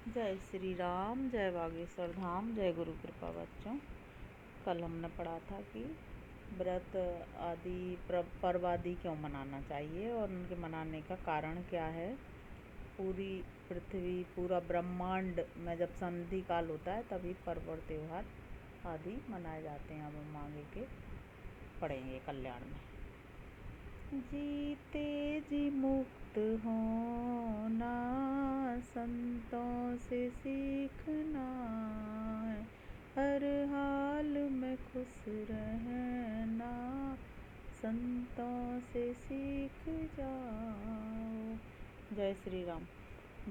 जय श्री राम, जय बागेश्वर धाम, जय गुरु कृपा। बच्चों, कल हमने पढ़ा था कि व्रत आदि पर्व आदि क्यों मनाना चाहिए और उनके मनाने का कारण क्या है। पूरी पृथ्वी, पूरा ब्रह्मांड में जब संधि काल होता है तभी पर्व और त्योहार आदि मनाए जाते हैं। अब हम आगे के पढ़ेंगे कल्याण में। जीते जी मुक्त होना संतों से सीखना है, हर हाल में खुश रहना संतों से सीख जाओ। जय श्री राम।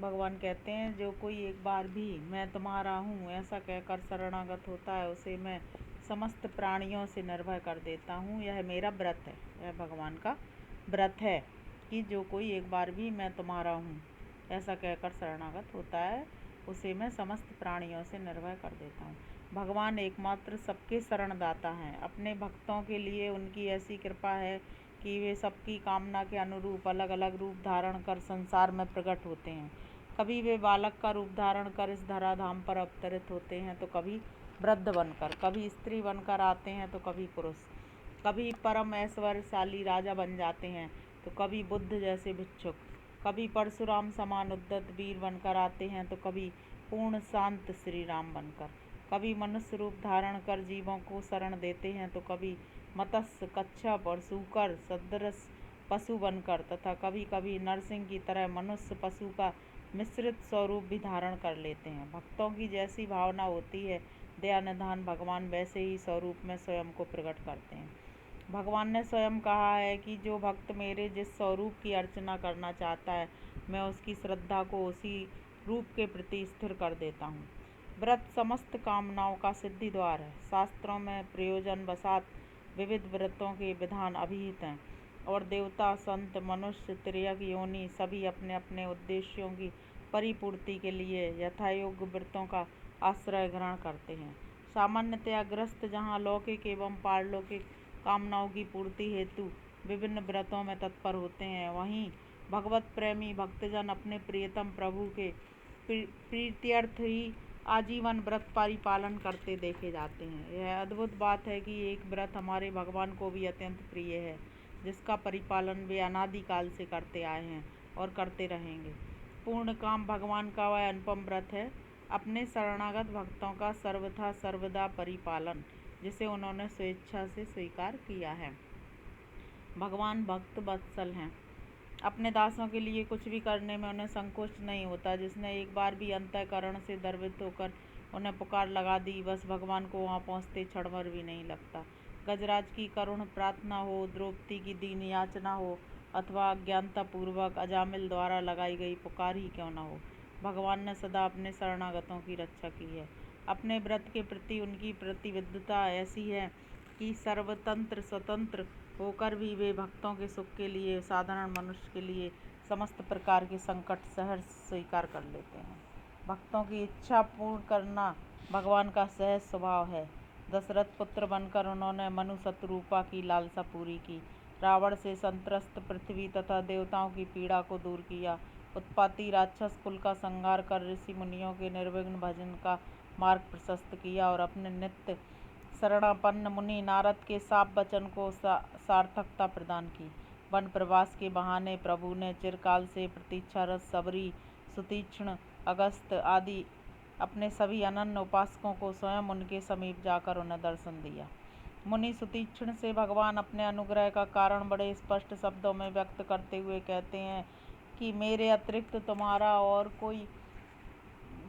भगवान कहते हैं, जो कोई एक बार भी मैं तुम्हारा हूँ ऐसा कहकर शरणागत होता है उसे मैं समस्त प्राणियों से निर्भय कर देता हूँ। यह मेरा व्रत है, यह भगवान का व्रत है कि जो कोई एक बार भी मैं तुम्हारा हूँ ऐसा कहकर शरणागत होता है उसे मैं समस्त प्राणियों से निर्भय कर देता हूँ। भगवान एकमात्र सबके शरणदाता हैं। अपने भक्तों के लिए उनकी ऐसी कृपा है कि वे सबकी कामना के अनुरूप अलग अलग रूप धारण कर संसार में प्रकट होते हैं। कभी वे बालक का रूप धारण कर इस धराधाम पर अवतरित होते हैं तो कभी वृद्ध बनकर, कभी स्त्री बनकर आते हैं तो कभी पुरुष, कभी परम ऐश्वर्यशाली राजा बन जाते हैं तो कभी बुद्ध जैसे भिक्षुक, कभी परशुराम समान उद्यत वीर बनकर आते हैं तो कभी पूर्ण शांत श्री राम बनकर, कभी मनुष्य रूप धारण कर जीवों को शरण देते हैं तो कभी मत्स्य, कच्छप और सूकर सदृश पशु बनकर, तथा कभी कभी नरसिंह की तरह मनुष्य पशु का मिश्रित स्वरूप भी धारण कर लेते हैं। भक्तों की जैसी भावना होती है दया निधान भगवान वैसे ही स्वरूप में स्वयं को प्रकट करते हैं। भगवान ने स्वयं कहा है कि जो भक्त मेरे जिस स्वरूप की अर्चना करना चाहता है मैं उसकी श्रद्धा को उसी रूप के प्रति स्थिर कर देता हूँ। व्रत समस्त कामनाओं का सिद्धि द्वार है। शास्त्रों में प्रयोजन वशात विविध व्रतों के विधान अभिहित हैं और देवता, संत, मनुष्य, तिर्यक योनि सभी अपने अपने उद्देश्यों की परिपूर्ति के लिए यथायोग्य व्रतों का आश्रय ग्रहण करते हैं। सामान्यतया ग्रस्त जहाँ लौकिक एवं पारलौकिक कामनाओं की पूर्ति हेतु विभिन्न व्रतों में तत्पर होते हैं, वहीं भगवत प्रेमी भक्तजन अपने प्रियतम प्रभु के प्रीत्यर्थ ही आजीवन व्रत परिपालन करते देखे जाते हैं। यह अद्भुत बात है कि एक व्रत हमारे भगवान को भी अत्यंत प्रिय है, जिसका परिपालन वे अनादिकाल से करते आए हैं और करते रहेंगे। पूर्ण काम भगवान का वह अनुपम व्रत है, अपने शरणागत भक्तों का सर्वथा सर्वदा परिपालन, जिसे उन्होंने स्वेच्छा से स्वीकार किया है। भगवान भक्त वत्सल हैं। अपने दासों के लिए कुछ भी करने में उन्हें संकोच नहीं होता। जिसने एक बार भी अंतःकरण से द्रवित होकर उन्हें पुकार लगा दी, बस भगवान को वहाँ पहुँचते क्षण भर भी नहीं लगता। गजराज की करुण प्रार्थना हो, द्रौपदी की दीन याचना हो अथवा अज्ञानतापूर्वक अजामिल द्वारा लगाई गई पुकार ही क्यों न हो, भगवान ने सदा अपने शरणागतों की रक्षा की है। अपने व्रत के प्रति उनकी प्रतिबद्धता ऐसी है कि सर्वतंत्र स्वतंत्र होकर भी वे भक्तों के सुख के लिए, साधारण मनुष्य के लिए समस्त प्रकार के संकट सहर्ष स्वीकार कर लेते हैं। भक्तों की इच्छा पूर्ण करना भगवान का सहज स्वभाव है। दशरथ पुत्र बनकर उन्होंने मनु शत्रुपा की लालसा पूरी की, रावण से संत्रस्त पृथ्वी तथा देवताओं की पीड़ा को दूर किया, उत्पाती राक्षस कुल का संहार कर ऋषि मुनियों के निर्विघ्न भजन का मार्ग प्रशस्त किया और अपने नित्य शरणापन्न मुनि नारद के शाप वचन को सार्थकता प्रदान की। वन प्रवास के बहाने प्रभु ने चिरकाल से प्रतीक्षारत सबरी, सुतीक्ष्ण, अगस्त आदि अपने सभी अनन्य उपासकों को स्वयं उनके समीप जाकर उन्हें दर्शन दिया। मुनि सुतीक्ष्ण से भगवान अपने अनुग्रह का कारण बड़े स्पष्ट शब्दों में व्यक्त करते हुए कहते हैं कि मेरे अतिरिक्त तुम्हारा और कोई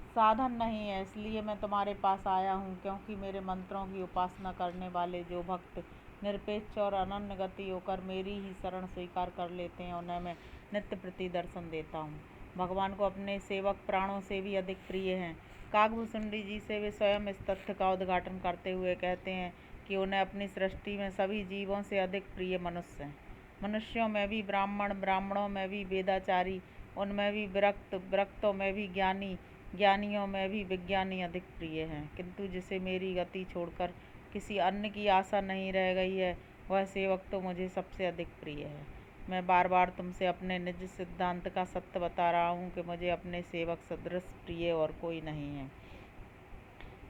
साधन नहीं है, इसलिए मैं तुम्हारे पास आया हूँ, क्योंकि मेरे मंत्रों की उपासना करने वाले जो भक्त निरपेक्ष और अनन्य गति होकर मेरी ही शरण स्वीकार कर लेते हैं उन्हें मैं नित्य प्रति दर्शन देता हूँ। भगवान को अपने सेवक प्राणों से भी अधिक प्रिय हैं। काकभूषुंडी जी से वे स्वयं इस तथ्य का उद्घाटन करते हुए कहते हैं कि उन्हें अपनी सृष्टि में सभी जीवों से अधिक प्रिय मनुष्य हैं। मनुष्यों में भी ब्राह्मण, ब्राह्मणों में भी वेदाचारी, उनमें भी विरक्त, विरक्तों में भी ज्ञानी, ज्ञानियों में भी विज्ञानी अधिक प्रिय हैं। किंतु जिसे मेरी गति छोड़कर किसी अन्य की आशा नहीं रह गई है, वह सेवक तो मुझे सबसे अधिक प्रिय है। मैं बार बार तुमसे अपने निज सिद्धांत का सत्य बता रहा हूँ कि मुझे अपने सेवक सदृश प्रिय और कोई नहीं है।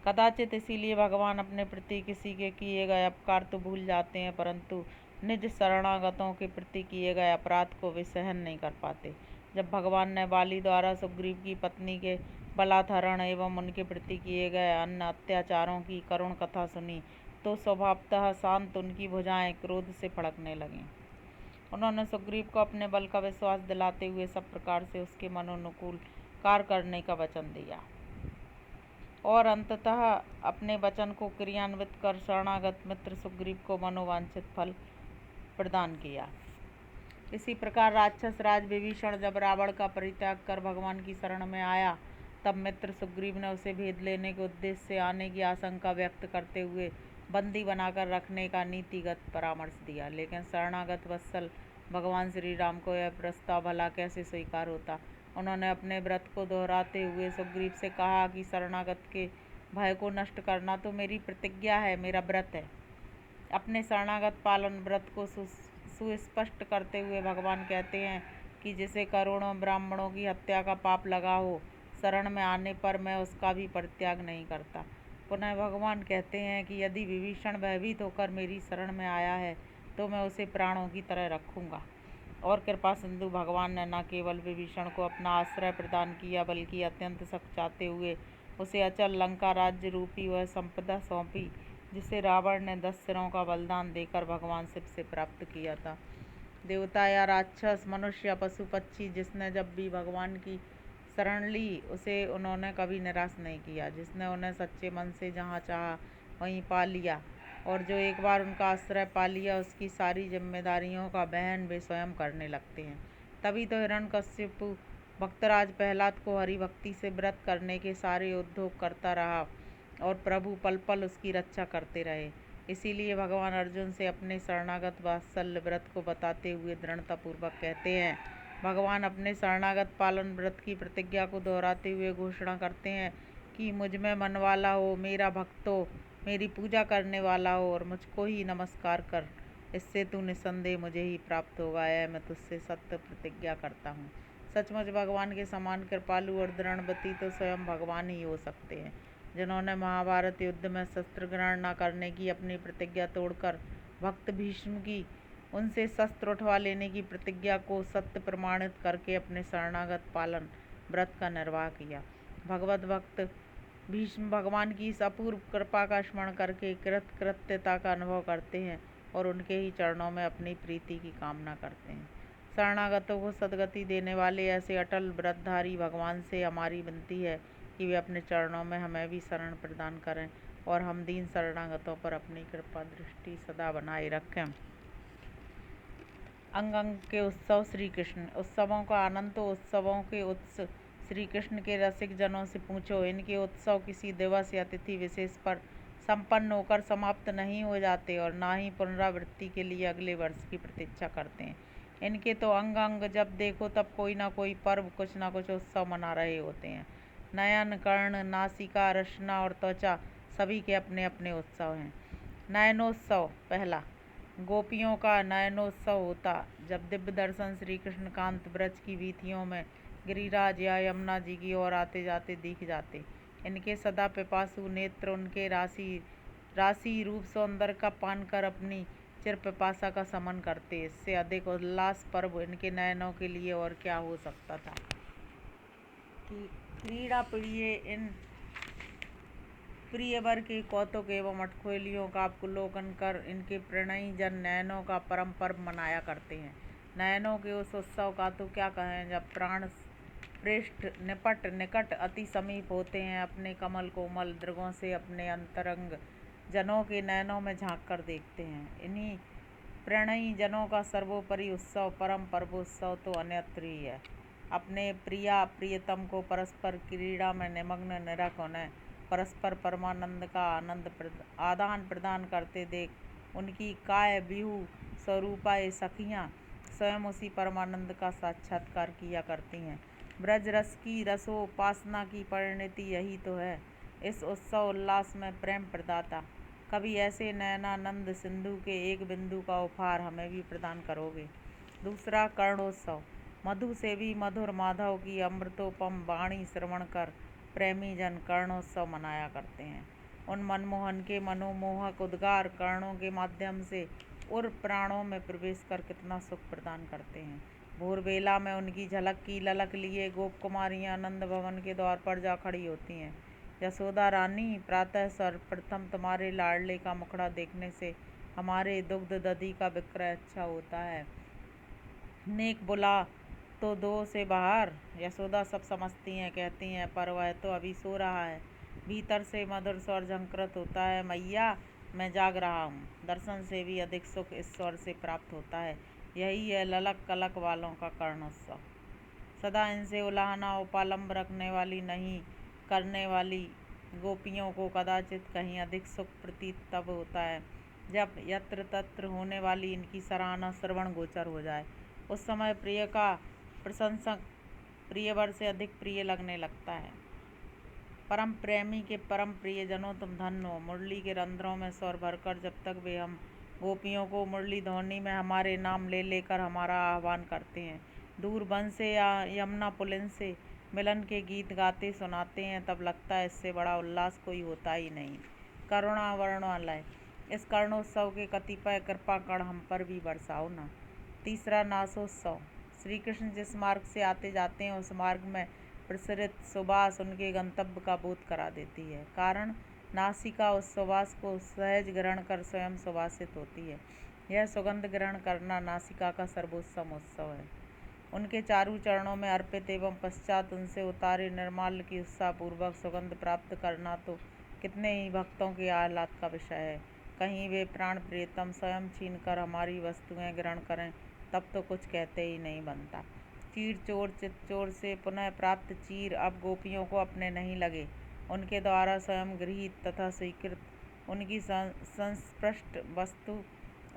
कदाचित इसीलिए भगवान अपने प्रति किसी के किए गए अपकार तो भूल जाते हैं, परंतु निज शरणागतों के प्रति किए गए अपराध को वे सहन नहीं कर पाते। जब भगवान ने बाली द्वारा सुग्रीव की पत्नी के बलात्हरण एवं उनके प्रति किए गए अन्य अत्याचारों की करुण कथा सुनी तो स्वभावतः शांत उनकी भुजाएं क्रोध से फड़कने लगीं। उन्होंने सुग्रीव को अपने बल का विश्वास दिलाते हुए सब प्रकार से उसके मनोनुकूल कार्य करने का वचन दिया और अंततः अपने वचन को क्रियान्वित कर शरणागत मित्र सुग्रीव को मनोवांछित फल प्रदान किया। इसी प्रकार राक्षस राज विभीषण जब रावण का परित्याग कर भगवान की शरण में आया, तब मित्र सुग्रीव ने उसे भेद लेने के उद्देश्य से आने की आशंका व्यक्त करते हुए बंदी बनाकर रखने का नीतिगत परामर्श दिया। लेकिन शरणागत वत्सल भगवान श्री राम को यह प्रस्ताव भला कैसे स्वीकार होता। उन्होंने अपने व्रत को दोहराते हुए सुग्रीव से कहा कि शरणागत के भय को नष्ट करना तो मेरी प्रतिज्ञा है, मेरा व्रत है। अपने शरणागत पालन व्रत को सुस्पष्ट करते हुए भगवान कहते हैं कि जिसे करोड़ों ब्राह्मणों की हत्या का पाप लगा हो, शरण में आने पर मैं उसका भी परित्याग नहीं करता। पुनः भगवान कहते हैं कि यदि विभीषण भयभीत होकर मेरी शरण में आया है तो मैं उसे प्राणों की तरह रखूंगा। और कृपा सिंधु भगवान ने न केवल विभीषण को अपना आश्रय प्रदान किया, बल्कि अत्यंत सख्त चाहते हुए उसे अचल लंका राज्य रूपी वह संपदा सौंपी जिसे रावण ने 10 सिरों का बलिदान देकर भगवान शिव से प्राप्त किया था। देवता या राक्षस, मनुष्य या पशु पक्षी, जिसने जब भी भगवान की शरण ली उसे उन्होंने कभी निराश नहीं किया। जिसने उन्हें सच्चे मन से जहाँ चाहा वहीं पा लिया और जो एक बार उनका आश्रय पा लिया उसकी सारी जिम्मेदारियों का वहन वे स्वयं करने लगते हैं। तभी तो हिरण्यकश्यपु भक्तराज प्रहलाद को हरि भक्ति से व्रत करने के सारे उद्योग करता रहा और प्रभु पल पल उसकी रक्षा करते रहे। इसीलिए भगवान अर्जुन से अपने शरणागत वात्सल्य व्रत को बताते हुए दृढ़तापूर्वक कहते हैं। भगवान अपने शरणागत पालन व्रत की प्रतिज्ञा को दोहराते हुए घोषणा करते हैं कि मुझ में मन वाला हो, मेरा भक्त हो, मेरी पूजा करने वाला हो और मुझको ही नमस्कार कर, इससे तू निस्संदेह मुझे ही प्राप्त होगा। यह मैं तुझसे सत्य प्रतिज्ञा करता हूँ। सचमुच भगवान के समान कृपालु और दृढ़व्रती तो स्वयं भगवान ही हो सकते हैं, जिन्होंने महाभारत युद्ध में शस्त्र ग्रहण न करने की अपनी प्रतिज्ञा तोड़कर भक्त भीष्म की उनसे शस्त्र उठवा लेने की प्रतिज्ञा को सत्य प्रमाणित करके अपने शरणागत पालन व्रत का निर्वाह किया। भगवत भक्त भीष्म भगवान की इस अपूर्व कृपा का स्मरण करके कृतकृत्यता का अनुभव करते हैं और उनके ही चरणों में अपनी प्रीति की कामना करते हैं। शरणागतों को सद्गति देने वाले ऐसे अटल व्रतधारी भगवान से हमारी विनती है कि वे अपने चरणों में हमें भी शरण प्रदान करें और हम दीन शरणागतों पर अपनी कृपा दृष्टि सदा बनाए रखें। अंग अंग के उत्सव श्री कृष्ण। उत्सवों का आनंद तो उत्सवों के उत्स श्री कृष्ण के रसिक जनों से पूछो। इनके उत्सव किसी दिवस या तिथि विशेष पर संपन्न होकर समाप्त नहीं हो जाते और ना ही पुनरावृत्ति के लिए अगले वर्ष की प्रतीक्षा करते हैं। इनके तो अंग अंग जब देखो तब कोई ना कोई पर्व, कुछ ना कुछ उत्सव मना रहे होते हैं। नयन, कर्ण, नासिका, रसना और त्वचा सभी के अपने अपने उत्सव हैं। नयनोत्सव पहला। गोपियों का नयनोत्सव होता जब दिव्य दर्शन श्री कृष्ण कांत ब्रज की वीथियों में गिरिराज या यमुना जी की ओर आते जाते दिख जाते। इनके सदा पिपासु नेत्र उनके राशि रूप सौंदर्य का पान कर अपनी चिर पिपासा का समन करते। इससे अधिक उल्लास पर्व इनके नयनों के लिए और क्या हो सकता था कि क्रीड़ा प्रिय इन प्रियवर के कौतुक एवं अटखोलियों का अवलोकन कर इनके प्रणयी जन नयनों का परम पर्व मनाया करते हैं। नयनों के उस उत्सव का तो क्या कहें जब प्राण पृष्ठ निकट अति समीप होते हैं। अपने कमल कोमल दृगों से अपने अंतरंग जनों के नयनों में झांक कर देखते हैं। इन्हीं प्रणयी जनों का सर्वोपरि उत्सव परम पर्वोत्सव तो अन्यत्र ही है। अपने प्रिया प्रियतम को परस्पर क्रीड़ा में निमग्न निरख उन्हें परस्पर परमानंद का आदान प्रदान करते देख उनकी काय बिहू स्वरूपा ये सखियाँ स्वयं उसी परमानंद का साक्षात्कार किया करती हैं। ब्रज रस की रसोपासना की परिणति यही तो है। इस उत्सव उल्लास में प्रेम प्रदाता कभी ऐसे नयनानंद सिंधु के एक बिंदु का उपहार हमें भी प्रदान करोगे। दूसरा कर्णोत्सव। मधु से भी मधुर माधव की अमृतोपम वाणी श्रवण कर प्रेमी जन कर्णोत्सव मनाया करते हैं। उन मनमोहन के मनोमोहक उद्गार कर्णों के माध्यम से उर प्राणों में प्रवेश कर कितना सुख प्रदान करते हैं। भोर बेला में उनकी झलक की ललक लिए गोप कुमारियाँ आनंद भवन के द्वार पर जा खड़ी होती हैं। यशोदा रानी, प्रातः सर्वप्रथम तुम्हारे लाडले का मुखड़ा देखने से हमारे दुग्ध दधी का विक्रय अच्छा होता है। नेक बुला तो दो से बाहर। यशोदा सब समझती हैं, कहती हैं, पर वह तो अभी सो रहा है। भीतर से मधुर स्वर झंकृत होता है, मैया मैं जाग रहा हूँ। दर्शन से भी अधिक सुख इस स्वर से प्राप्त होता है। यही है ललक कलक वालों का कर्णोत्सव। सदा इनसे उलाहना उपालंब रखने वाली नहीं करने वाली गोपियों को कदाचित कहीं अधिक सुख प्रतीत तब होता है जब यत्र तत्र होने वाली इनकी सराहना श्रवण गोचर हो जाए। उस समय प्रिय का प्रशंसक प्रियवर से अधिक प्रिय लगने लगता है। परम प्रेमी के परम प्रियजनों तुम धन्य हो। मुरली के रंध्रों में स्वर भरकर जब तक वे हम गोपियों को मुरली ध्वनि में हमारे नाम ले लेकर हमारा आह्वान करते हैं, दूर वन से या यमुना पुलिन से मिलन के गीत गाते सुनाते हैं, तब लगता है इससे बड़ा उल्लास कोई होता ही नहीं। करुणा वर्णालय, इस कर्णोत्सव के कतिपय कृपा कण हम पर भी बरसाओ ना। तीसरा नासोत्सव। श्री कृष्ण जिस मार्ग से आते जाते हैं उस मार्ग में प्रसरित सुबास उनके गंतव्य का बोध करा देती है। कारण नासिका उस सुबास को सहज ग्रहण कर स्वयं सुबासित होती है। यह सुगंध ग्रहण करना नासिका का सर्वोत्तम उत्सव है। उनके चारों चरणों में अर्पित एवं पश्चात उनसे उतारे निर्माल्य की उत्साहपूर्वक सुगंध प्राप्त करना तो कितने ही भक्तों के आह्लाद का विषय है। कहीं वे प्राण प्रियतम स्वयं छीन कर हमारी वस्तुएं ग्रहण करें तब तो कुछ कहते ही नहीं बनता। चीर चोर चित्चोर से पुनः प्राप्त चीर अब गोपियों को अपने नहीं लगे। उनके द्वारा स्वयं गृहीत तथा स्वीकृत उनकी संस्पृष्ट वस्तु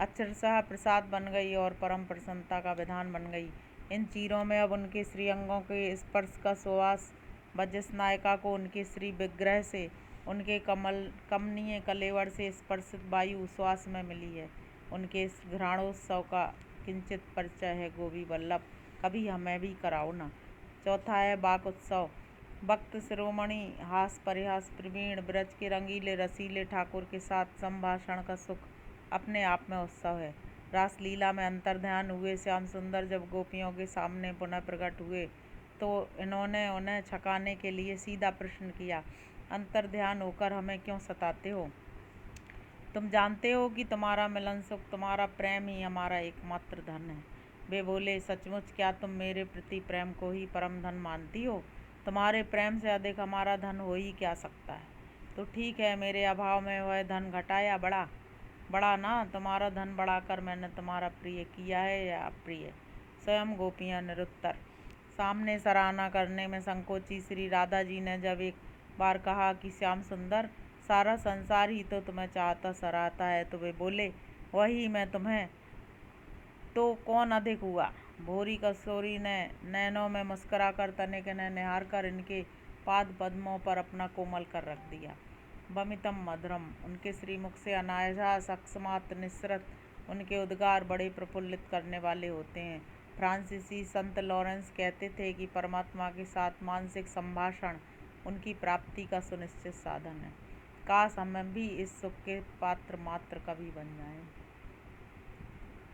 अक्षरशः प्रसाद बन गई और परम प्रसन्नता का विधान बन गई। इन चीरों में अब उनके श्री अंगों के स्पर्श का सुवास वजस नायिका को उनके श्री विग्रह से उनके कमनीय कलेवर से स्पर्शित वायु श्वास में मिली है। उनके इस घ्राणोत्सव का किंचित परिचय है गोपी वल्लभ, कभी हमें भी कराओ ना। चौथा है बाक उत्सव। भक्त शिरोमणि हास परिहास प्रवीण ब्रज के रंगीले रसीले ठाकुर के साथ संभाषण का सुख अपने आप में उत्सव है। रासलीला में अंतर्ध्यान हुए श्याम सुंदर जब गोपियों के सामने पुनः प्रकट हुए तो इन्होंने उन्हें छकाने के लिए सीधा प्रश्न किया, अंतर्ध्यान होकर हमें क्यों सताते हो? तुम जानते हो कि तुम्हारा मिलन सुख, तुम्हारा प्रेम ही हमारा एकमात्र धन है। वे बोले, सचमुच क्या तुम मेरे प्रति प्रेम को ही परम धन मानती हो? तुम्हारे प्रेम से अधिक हमारा धन हो ही क्या सकता है? तो ठीक है, मेरे अभाव में वह धन घटा या बढ़ा? बढ़ा ना। तुम्हारा धन बढ़ाकर मैंने तुम्हारा प्रिय किया है या अप्रिय? स्वयं गोपियाँ निरुत्तर। सामने सराहना करने में संकोची श्री राधा जी ने जब एक बार कहा कि श्याम सुंदर, सारा संसार ही तो तुम्हें चाहता सराहता है, तो वे बोले, वही मैं तुम्हें तो कौन अधिक हुआ? भोरी कस्तूरी ने नैनों में मुस्कुरा कर तनिक ने निहार कर इनके पाद पद्मों पर अपना कोमल कर रख दिया। बमितम मधुरम, उनके श्रीमुख से अनायास अकस्मात निसृत उनके उद्गार बड़े प्रफुल्लित करने वाले होते हैं। फ्रांसीसी संत लॉरेंस कहते थे कि परमात्मा के साथ मानसिक संभाषण उनकी प्राप्ति का सुनिश्चित साधन है। काश हम भी इस सुख के पात्र मात्र कभी बन जाएं।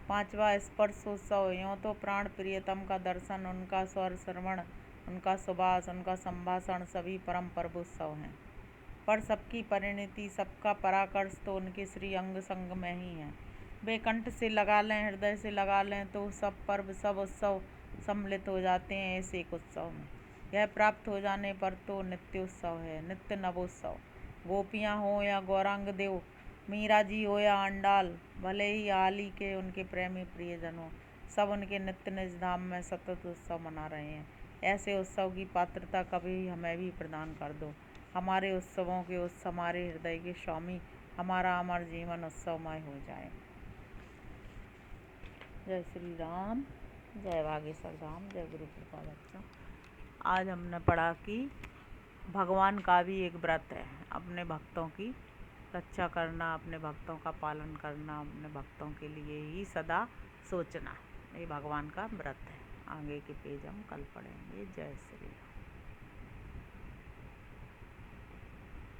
पांचवा स्पर्शोत्सव। यों तो प्राण प्रियतम का दर्शन, उनका स्वर श्रवण, उनका सुबास, उनका संभाषण सभी परम पर्वोत्सव हैं, पर सबकी परिणति, सबका पराकर्ष तो उनके श्री अंग संग में ही है। वे कंठ से लगा लें, हृदय से लगा लें तो सब पर्व सब उत्सव सम्मिलित हो जाते हैं इस एक उत्सव में। यह प्राप्त हो जाने पर तो नित्योत्सव है, नित्य नवोत्सव। गोपियाँ हो या गौरांग देव, मीरा जी हो या आंडाल, भले ही हाली के उनके प्रेमी प्रियजन हो, सब उनके नित्य निज धाम में सतत उत्सव मना रहे हैं। ऐसे उत्सव की पात्रता कभी हमें भी प्रदान कर दो। हमारे उत्सवों के उत्सव हमारे हृदय के स्वामी, हमारा अमर जीवन उत्सवमय हो जाए। जय श्री राम, जय बागेश्वर धाम, जय गुरु कृपा बच्चों। आज हमने पढ़ा कि भगवान का भी एक व्रत है, अपने भक्तों की रक्षा करना, अपने भक्तों का पालन करना, अपने भक्तों के लिए ही सदा सोचना। ये भगवान का व्रत है। आगे के पेज हम कल पढ़ेंगे। जय श्री राम।